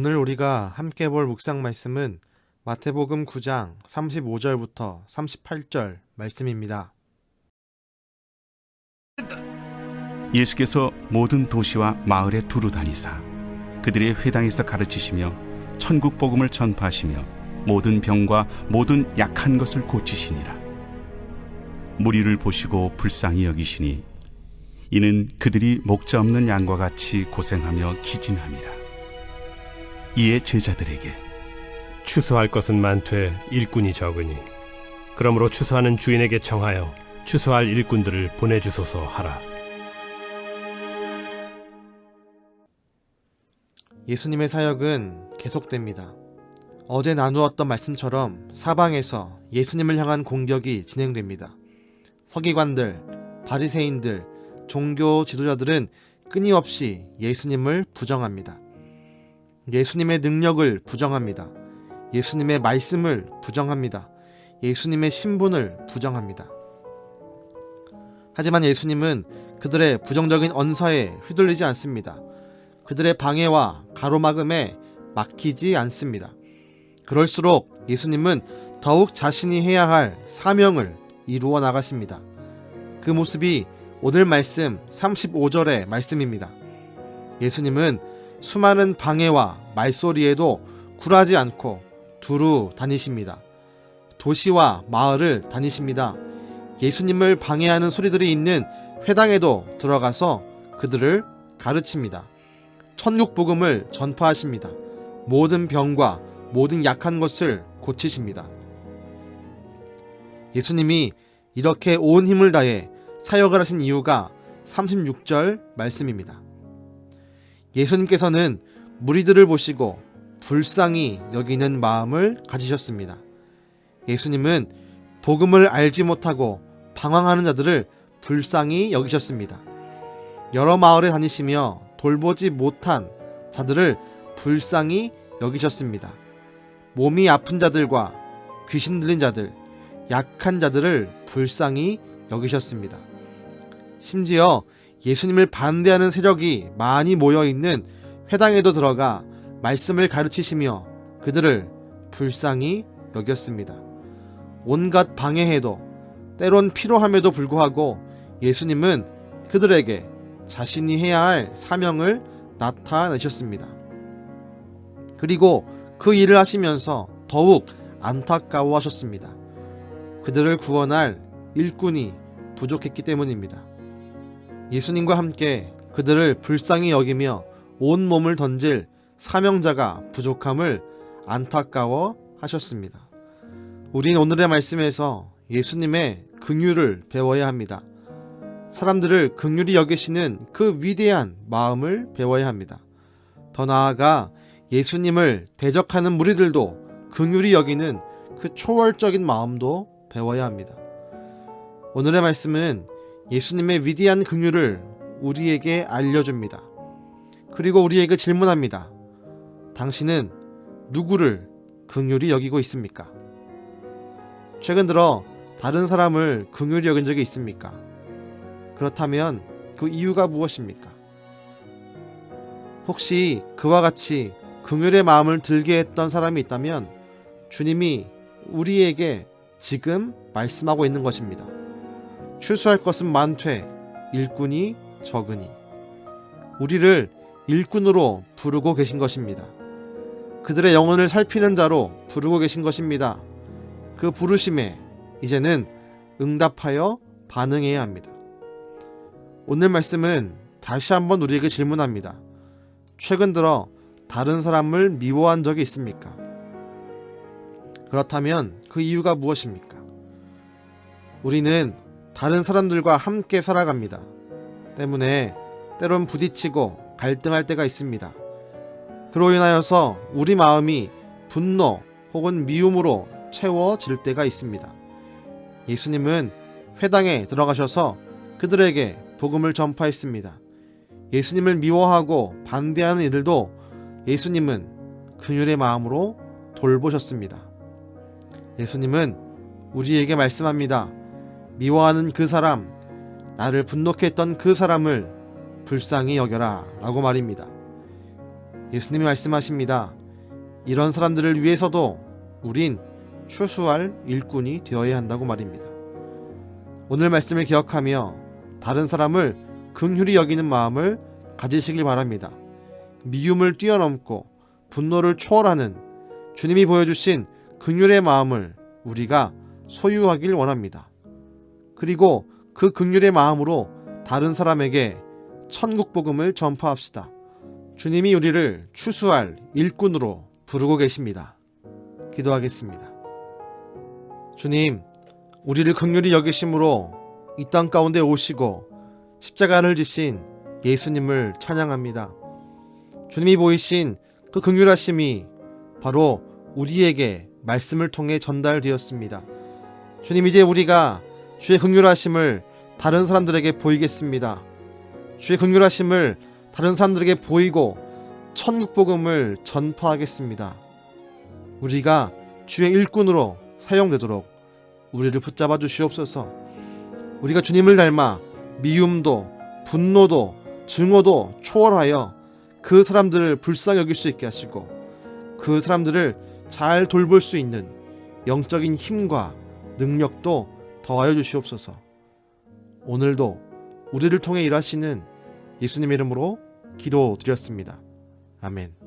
오늘 우리가 함께 볼 묵상 말씀은 마태복음 9장 35절부터 38절 말씀입니다. 예수께서 모든 도시와 마을에 두루 다니사 그들의 회당에서 가르치시며 천국 복음을 전파하시며 모든 병과 모든 약한 것을 고치시니라. 무리를 보시고 불쌍히 여기시니 이는 그들이 목자 없는 양과 같이 고생하며 기진함이라. 이에 제자들에게 추수할 것은 많되 일꾼이 적으니 그러므로 추수하는 주인에게 청하여 추수할 일꾼들을 보내주소서 하라. 예수님의 사역은 계속됩니다. 어제 나누었던 말씀처럼 사방에서 예수님을 향한 공격이 진행됩니다. 서기관들, 바리새인들, 종교 지도자들은 끊임없이 예수님을 부정합니다. 예수님의 능력을 부정합니다. 예수님의 말씀을 부정합니다. 예수님의 신분을 부정합니다. 하지만 예수님은 그들의 부정적인 언사에 휘둘리지 않습니다. 그들의 방해와 가로막음에 막히지 않습니다. 그럴수록 예수님은 더욱 자신이 해야 할 사명을 이루어 나가십니다. 그 모습이 오늘 말씀 35절의 말씀입니다. 예수님은 수많은 방해와 말소리에도 굴하지 않고 두루 다니십니다. 도시와 마을을 다니십니다. 예수님을 방해하는 소리들이 있는 회당에도 들어가서 그들을 가르칩니다. 천국 복음을 전파하십니다. 모든 병과 모든 약한 것을 고치십니다. 예수님이 이렇게 온 힘을 다해 사역을 하신 이유가 36절 말씀입니다. 예수님께서는 무리들을 보시고 불쌍히 여기는 마음을 가지셨습니다. 예수님은 복음을 알지 못하고 방황하는 자들을 불쌍히 여기셨습니다. 여러 마을에 다니시며 돌보지 못한 자들을 불쌍히 여기셨습니다. 몸이 아픈 자들과 귀신 들린 자들, 약한 자들을 불쌍히 여기셨습니다. 심지어 예수님을 반대하는 세력이 많이 모여있는 회당에도 들어가 말씀을 가르치시며 그들을 불쌍히 여겼습니다. 온갖 방해해도 때론 필요함에도 불구하고 예수님은 그들에게 자신이 해야 할 사명을 나타내셨습니다. 그리고 그 일을 하시면서 더욱 안타까워하셨습니다. 그들을 구원할 일꾼이 부족했기 때문입니다. 예수님과 함께 그들을 불쌍히 여기며 온 몸을 던질 사명자가 부족함을 안타까워 하셨습니다. 우린 오늘의 말씀에서 예수님의 긍휼을 배워야 합니다. 사람들을 긍휼히 여기시는 그 위대한 마음을 배워야 합니다. 더 나아가 예수님을 대적하는 무리들도 긍휼히 여기는 그 초월적인 마음도 배워야 합니다. 오늘의 말씀은 예수님의 위대한 긍휼을 우리에게 알려줍니다. 그리고 우리에게 질문합니다. 당신은 누구를 긍휼히 여기고 있습니까? 최근 들어 다른 사람을 긍휼히 여긴 적이 있습니까? 그렇다면 그 이유가 무엇입니까? 혹시 그와 같이 긍휼의 마음을 들게 했던 사람이 있다면 주님이 우리에게 지금 말씀하고 있는 것입니다. 추수할 것은 많되 일꾼이 적으니. 우리를 일꾼으로 부르고 계신 것입니다. 그들의 영혼을 살피는 자로 부르고 계신 것입니다. 그 부르심에 이제는 응답하여 반응해야 합니다. 오늘 말씀은 다시 한번 우리에게 질문합니다. 최근 들어 다른 사람을 미워한 적이 있습니까? 그렇다면 그 이유가 무엇입니까? 우리는 다른 사람들과 함께 살아갑니다. 때문에 때론 부딪히고 갈등할 때가 있습니다. 그로 인하여서 우리 마음이 분노 혹은 미움으로 채워질 때가 있습니다. 예수님은 회당에 들어가셔서 그들에게 복음을 전파했습니다. 예수님을 미워하고 반대하는 이들도 예수님은 긍휼의 마음으로 돌보셨습니다. 예수님은 우리에게 말씀합니다. 미워하는 그 사람, 나를 분노케 했던 그 사람을 불쌍히 여겨라 라고 말입니다. 예수님이 말씀하십니다. 이런 사람들을 위해서도 우린 추수할 일꾼이 되어야 한다고 말입니다. 오늘 말씀을 기억하며 다른 사람을 긍휼히 여기는 마음을 가지시길 바랍니다. 미움을 뛰어넘고 분노를 초월하는 주님이 보여주신 긍휼의 마음을 우리가 소유하길 원합니다. 그리고 그 긍휼의 마음으로 다른 사람에게 천국 복음을 전파합시다. 주님이 우리를 추수할 일꾼으로 부르고 계십니다. 기도하겠습니다. 주님, 우리를 긍휼히 여기심으로 이 땅 가운데 오시고 십자가를 지신 예수님을 찬양합니다. 주님이 보이신 그 긍휼하심이 바로 우리에게 말씀을 통해 전달되었습니다. 주님, 이제 우리가 주의 긍휼하심을 다른 사람들에게 보이겠습니다. 주의 긍휼하심을 다른 사람들에게 보이고 천국 복음을 전파하겠습니다. 우리가 주의 일꾼으로 사용되도록 우리를 붙잡아 주시옵소서. 우리가 주님을 닮아 미움도 분노도 증오도 초월하여 그 사람들을 불쌍히 여길 수 있게 하시고 그 사람들을 잘 돌볼 수 있는 영적인 힘과 능력도 더하여 주시옵소서. 오늘도 우리를 통해 일하시는 예수님의 이름으로 기도드렸습니다. 아멘.